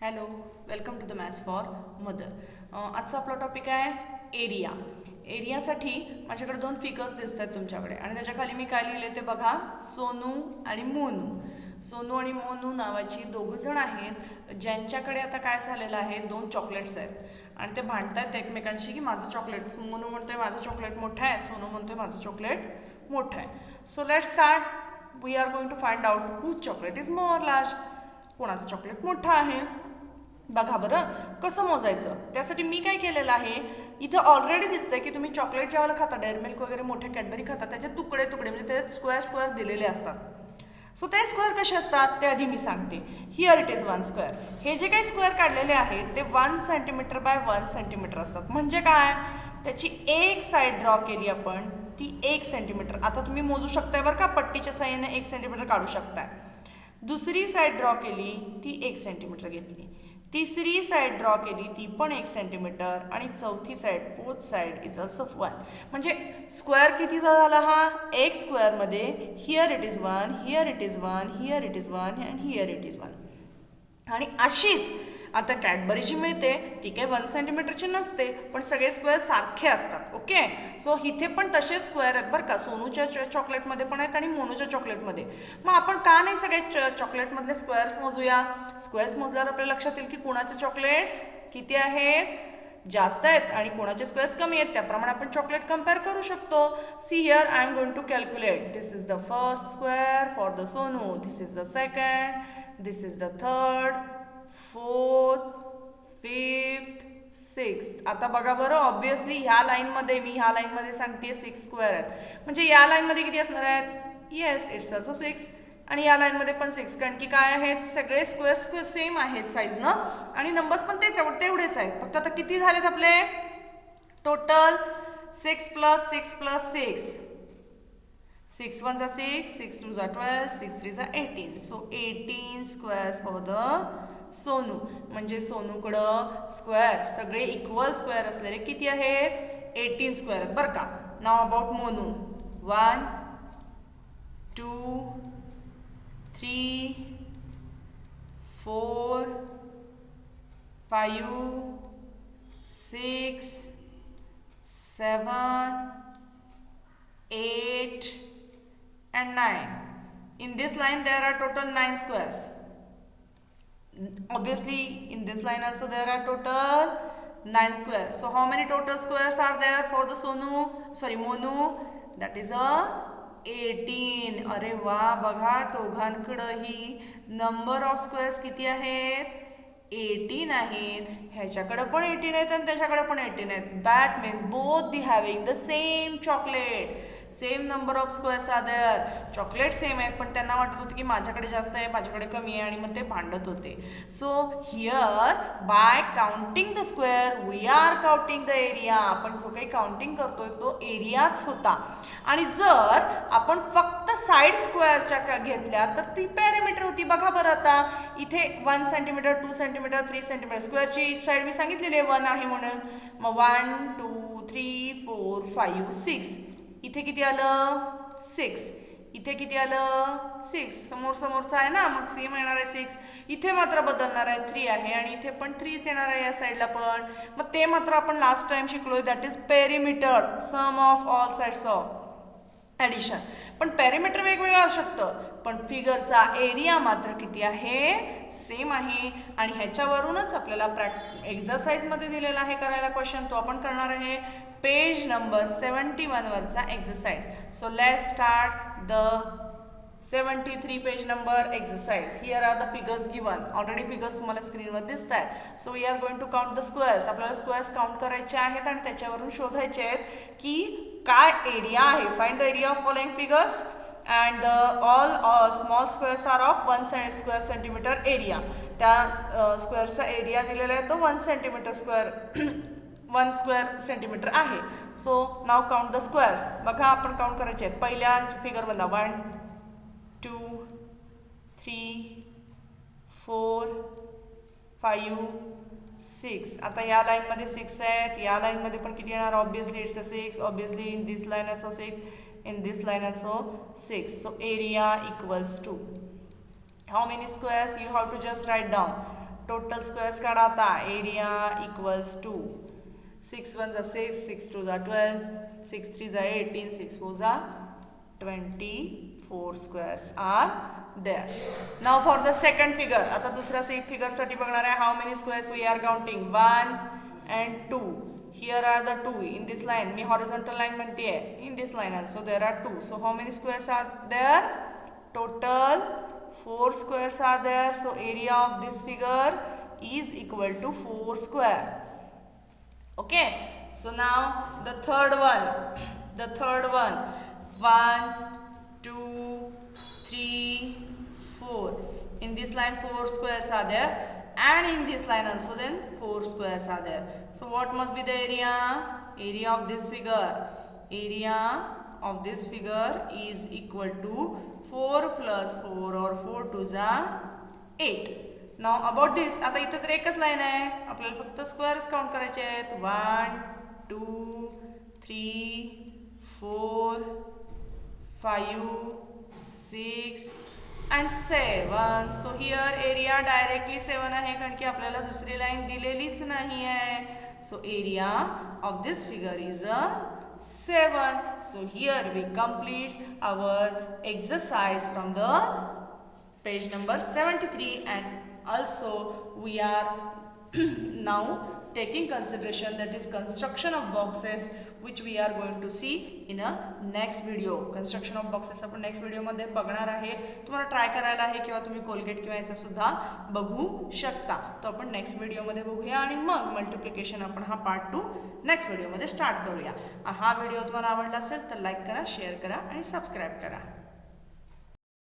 Hello, welcome to the maths for mother. आजचा आपला topic आहे एरिया. एरियासाठी माझ्याकडे दोन फिगर्स दिसत आहेत तुमच्याकडे आणि त्याच्या खाली मी काय लिहिले ते बघा. सोनू आणि मोनू. सोनू आणि मोनू नावाची दोघंजण आहेत ज्यांच्याकडे आता काय झालेलं आहे, दोन चॉकलेट्स आहेत आणि ते भांडत आहेत एकमेकांशी की माझं चॉकलेट, मोनू म्हणतोय माझं चॉकलेट मोठं आहे, सोनू म्हणतोय माझं चॉकलेट मोठं आहे. So let start. We are going to find out who chocolate is more large. कोणाचं चॉकलेट मोठं आहे बघा बरं. कसं मोजायचं त्यासाठी मी काय केलेलं आहे, इथं ऑलरेडी दिसतंय की तुम्ही चॉकलेट ज्यावेळेला खाता, डेअरी मिल्क वगैरे मोठे कॅडबरी खाता, त्याचे तुकडे तुकडे म्हणजे ते स्क्वेअर स्क्वेअर दिलेले असतात. सो ते स्क्वेअर कसे असतात ते आधी मी सांगते. Here it is one square. हे जे काही स्क्वेअर काढलेले आहेत ते 1 सेंटीमीटर बाय 1 सेंटीमीटर असतात. म्हणजे काय, त्याची एक साईड ड्रॉ केली आपण ती 1 सेंटीमीटर. आता तुम्ही मोजू शकताय बरं का, पट्टीच्या साह्याने 1 सेंटीमीटर काढू शकताय. दुसरी साईड ड्रॉ केली ती 1 सेंटीमीटर घेतली. तिसरी साईड ड्रॉ केली ती पण 1 सेंटीमीटर आणि चौथी side, fourth side is also 1. म्हणजे स्क्वेअर कितीचा झाला हा, एक स्क्वेअरमध्ये here it is 1, here it is 1, here it is 1 and here it is 1. आणि अशीच आता कॅडबरी जी मिळते ती काही 1 सेंटीमीटरची नसते, पण सगळे स्क्वेअर सारखे असतात. ओके, सो इथे पण तसेच स्क्वेअर आहेत बरं का, सोनूच्या चॉकलेटमध्ये पण आहेत आणि मोनूच्या चॉकलेटमध्ये. मग आपण का नाही सगळे चॉकलेटमधले स्क्वेअर्स मोजूया. स्क्वेअर्स मोजल्यावर आपल्या लक्षात येईल की कोणाचे चॉकलेट्स किती आहेत, जास्त आहेत आणि कोणाचे स्क्वेअर्स कमी आहेत. त्याप्रमाणे आपण चॉकलेट कम्पेअर करू शकतो. See here I am going to calculate. This is the first square for the Sonu, this is the second, this is the third, fourth, fifth, sixth. आता बघा बरं, ऑब्विसली ह्या लाईनमध्ये मी ह्या लाईनमध्ये सांगते 6 स्क्वेअर आहेत. म्हणजे या लाईनमध्ये किती असणार आहेत, येस इट्स ऑल्सो 6. आणि या लाईनमध्ये पण 6, कारण की काय आहेत सगळे स्क्वेअर सेम आहेत साईजनं आणि नंबर्स पण तेवढेच आहेत. फक्त आता किती झालेत आपले टोटल, 6 + 6 + 6. 6 1 जा 6, 6 2 जा 12, 6 3 जा 18. So 18 squares for the Sonu. म्हणजे सोनूकडं स्क्वेअर सगळे इक्वल स्क्वेअर असलेले किती आहेत, 18 स्क्वेअर आहेत बरं का. नाव about Monu. 1 2 3 4 5 6 7 8 and 9. In this line there are total 9 squares. Obviously in this line also there are total 9 squares. So how many total squares are there for the Monu? That is a 18. अरे वा, बघा दोघांकडंही number of squares किती आहेत, 18 आहेत. ह्याच्याकडे पण 18 आहेत आणि त्याच्याकडे पण 18 आहेत. That means both the having the same chocolate, same number of squares are there. Chocolate same आहेत पण त्यांना वाटत होतं की माझ्याकडे जास्त आहे, माझ्याकडे कमी आहे आणि मग ते भांडत होते. So here by counting the square we are counting the area. आपण जो काही काउंटिंग करतोय तो एरियाच होता. आणि जर आपण फक्त साईड स्क्वेअरच्या घेतल्या तर ती पॅरामीटर होती. बघा बरं, आता इथे 1 सेंटीमीटर, 2 सेंटीमीटर, 3 सेंटीमीटर. स्क्वेअरची साईड मी सांगितलेली आहे 1 आहे म्हणून. मग 1 2 3 4 5 6. इथे किती आलं, 6. इथे किती आलं, 6. समोरचा आहे ना, मग सेम येणार आहे 6. इथे मात्र बदलणार आहे, 3 आहे आणि इथे पण 3च येणार आहे या साईडला पण. मग ते मात्र आपण लास्ट टाइम शिकलोय, that is perimeter, sum of all sides of addition. पण पॅरिमीटर वेगवेगळं असू शकतं, पण फिगरचा एरिया मात्र किती आहे, सेम आहे. आणि ह्याच्यावरूनच आपल्याला एक्झरसाइजमध्ये दिलेला आहे करायला क्वेश्चन, तो आपण करणार आहे पेज नंबर 71 वरचा exercise. So let's start the 73 page number exercise. Here are the figures given. Already figures तुम्हाला स्क्रीनवर दिसत आहेत. So we are going to count the squares. आपल्याला स्क्वेअर्स काउंट करायचे आहेत आणि त्याच्यावरून शोधायचे आहेत की काय एरिया आहे. Find the area of following figures and all small squares are of 1 square centimetre area. त्या स्क्वेअरचा एरिया दिलेला आहे तो 1 सेंटीमीटर स्क्वेअर 1 स्क्वेअर सेंटीमीटर आहे. So now count the squares. बघा आपण काउंट करायचे आहेत. पहिल्या फिगरमधला 1 2 3 4 5 6. आता या लाईनमध्ये 6 आहेत, या लाईनमध्ये पण किती येणार, obviously it's a 6. Obviously in this line also 6, in this line also 6. So area equals to how many squares, you have to just write down total squares काढा आता. एरिया इक्वल्स टू 6 1 जा 6, 6 2 जा 12, 6 3 जा 18, 6 4 जा 24 squares are there. Now for the second figure. आता दुसऱ्या figure साठी बघणार आहे. How many squares we are counting? 1 and 2. Here are the 2 in this line. Me horizontal line म्हणते आहे. In this line also there are 2. So how many squares are there? Total 4 squares are there. So area of this figure is equal to 4 square. Okay. So now the third one. The third one. 1 2 3 4. In this line 4 squares are there, and in this line also then 4 squares are there. So what must be the area? Area of this figure. Area of this figure is equal to 4 plus 4 or 4 to the 8. Now about this, आता इथं तर एकच line आहे, आपल्याला फक्त squares count करायचे आहेत. 1 2 3 4 5 6 and 7. So here area directly 7 आहे, कारण की आपल्याला दुसरी लाईन दिलेलीच नाही आहे. So area of this figure is a 7. So here we complete our exercise from the page number 73, and also we are now taking consideration, that is construction of boxes, which we are going to see in a next video. Construction of boxes आपण next video मध्ये बघणार आहे. तुम्हाला try करायला आहे किंवा तुम्ही Colgate किंवा याचा सुद्धा बघू शकता. तो आपण नेक्स्ट व्हिडिओ मध्ये बघूया, आणि मग मल्टिप्लिकेशन आपण हा पार्ट 2 नेक्स्ट व्हिडिओ मध्ये स्टार्ट करूया. हा व्हिडिओ तुम्हाला आवडला असेल तर लाईक करा, शेअर करा आणि सबस्क्राईब करा.